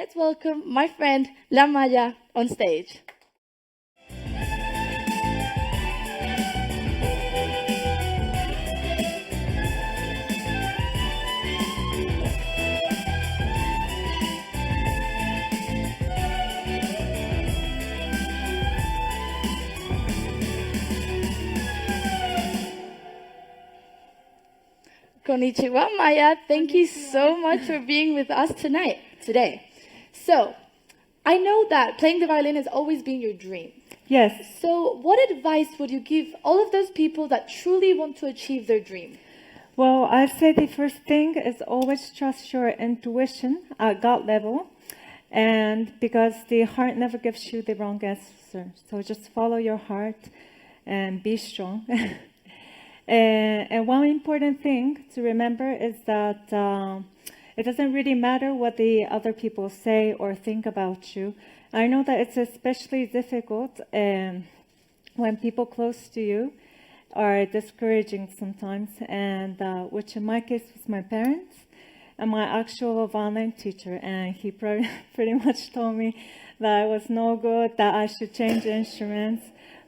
let's welcome my friend Lamaya on stage. Konnichiwa, Maya. Thank you so much for being with us today. So, I know that playing the violin has always been your dream. Yes. So, what advice would you give all of those people that truly want to achieve their dream? Well, I say the first thing is always trust your intuition at gut level, and because the heart never gives you the wrong answer. So just follow your heart and be strong. And one important thing to remember is that it doesn't really matter what the other people say or think about you. I know that it's especially difficult when people close to you are discouraging sometimes, and which in my case was my parents and my actual violin teacher, and he pretty much told me that I was no good, that I should change instruments.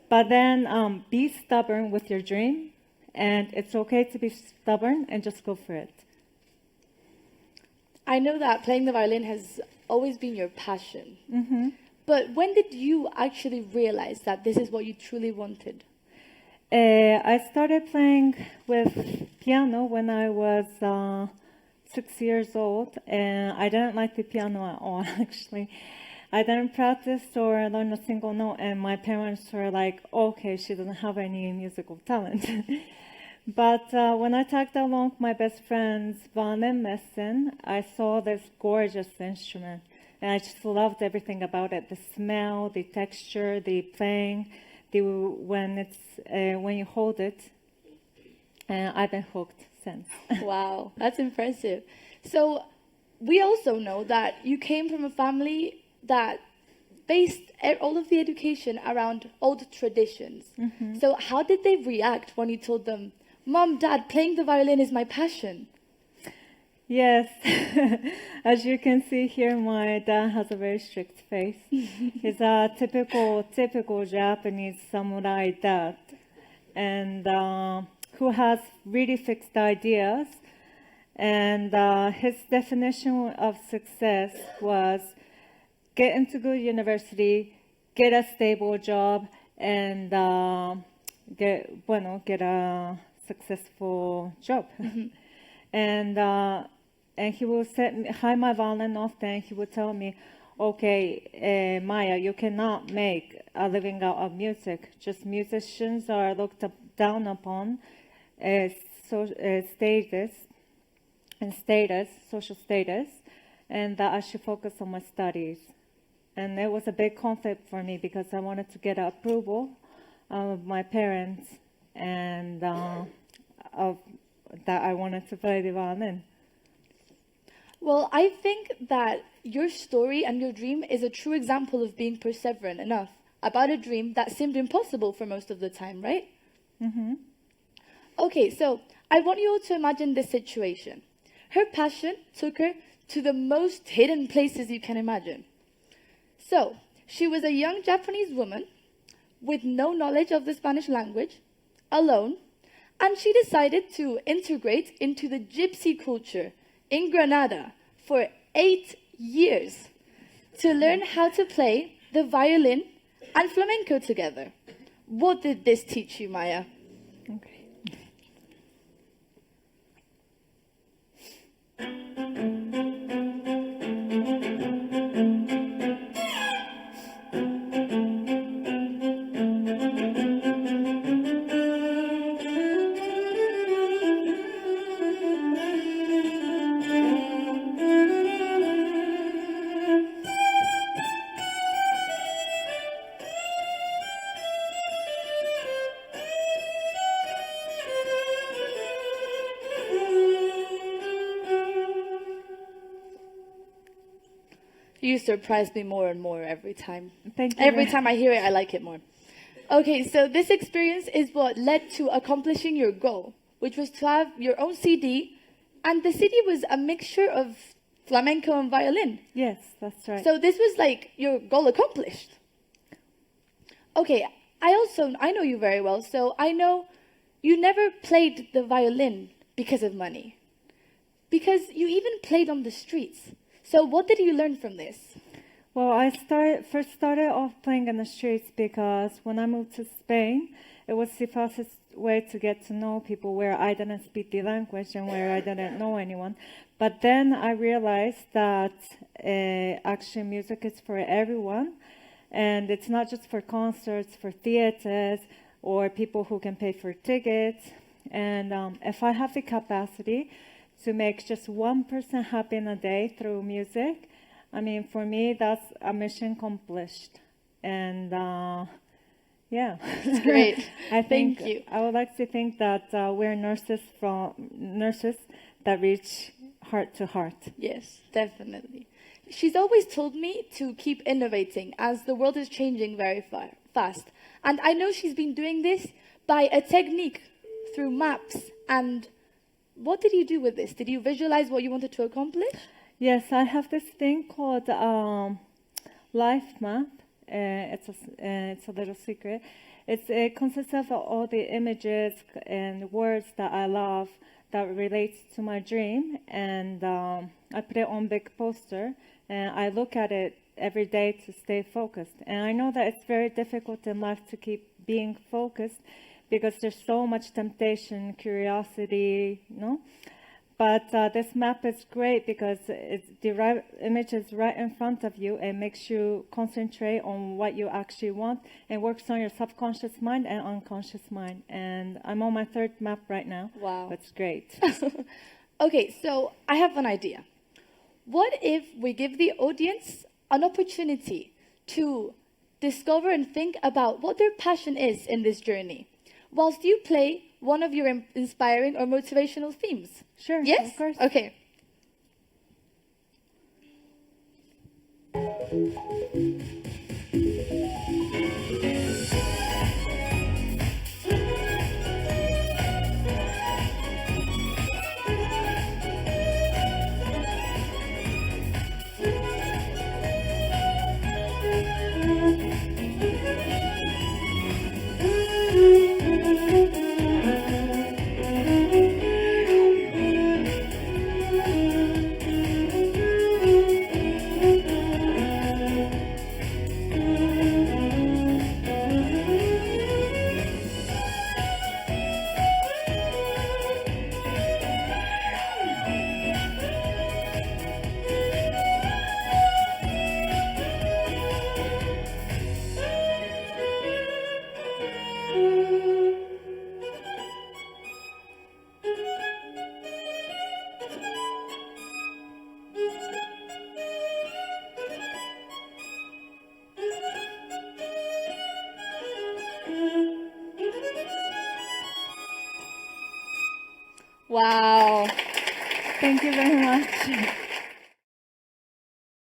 But then be stubborn with your dream, and it's okay to be stubborn and just go for it. I know that playing the violin has always been your passion. Mm-hmm. But when did you actually realize that this is what you truly wanted? I started playing with piano when I was 6 years old, and I didn't like the piano at all, actually. I didn't practice or learn a single note, and my parents were like, okay, she doesn't have any musical talent. But when I tagged along my best friend's violin lesson, I saw this gorgeous instrument, and I just loved everything about it, the smell, the texture, the playing, when you hold it, and I've been hooked since. Wow, that's impressive. So we also know that you came from a family that based all of the education around old traditions. Mm-hmm. So how did they react when you told them, Mom, Dad, playing the violin is my passion? Yes, as you can see here, my dad has a very strict face. He's a typical Japanese samurai dad, and who has really fixed ideas. And his definition of success was get into good university, get a stable job, and get a successful job. Mm-hmm. And he will hide my violin often. He would tell me, okay, Maya, you cannot make a living out of music. Just musicians are looked down upon as social status, and that I should focus on my studies. And it was a big conflict for me because I wanted to get approval of my parents, and that I wanted to play the violin. Well, I think that your story and your dream is a true example of being perseverant enough about a dream that seemed impossible for most of the time, right? Mm-hmm. Okay, so I want you all to imagine this situation. Her passion took her to the most hidden places you can imagine. So, she was a young Japanese woman with no knowledge of the Spanish language, alone, and she decided to integrate into the gypsy culture in Granada for 8 years to learn how to play the violin and flamenco together. What did this teach you, Maya? Okay. You surprise me more and more every time. Thank you. Every time I hear it, I like it more. Okay, so this experience is what led to accomplishing your goal, which was to have your own CD. And the CD was a mixture of flamenco and violin. Yes, that's right. So this was like your goal accomplished. Okay, I know you very well, so I know you never played the violin because of money. Because you even played on the streets. So what did you learn from this? Well, I first started off playing in the streets because when I moved to Spain, it was the fastest way to get to know people where I didn't speak the language and where I didn't know anyone. But then I realized that actually music is for everyone. And it's not just for concerts, for theaters, or people who can pay for tickets. And if I have the capacity to make just one person happy in a day through music, I mean, for me, that's a mission accomplished. And yeah, That's great. I think Thank you. I would like to think that we're nurses that reach heart to heart. Yes, definitely. She's always told me to keep innovating as the world is changing very fast. And I know she's been doing this by a technique through maps. And what did you do with this? Did you visualize what you wanted to accomplish? Yes, I have this thing called life map. It's a little secret. It consists of all the images and words that I love that relates to my dream, and I put it on big poster, and I look at it every day to stay focused. And I know that it's very difficult in life to keep being focused because there's so much temptation, curiosity, you know. But this map is great because the right image is right in front of you and makes you concentrate on what you actually want and works on your subconscious mind and unconscious mind. And I'm on my third map right now. Wow. That's great. Okay, so I have an idea. What if we give the audience an opportunity to discover and think about what their passion is in this journey, whilst you play one of your inspiring or motivational themes? Sure. Yes? Of course. Okay. Wow. Thank you very much.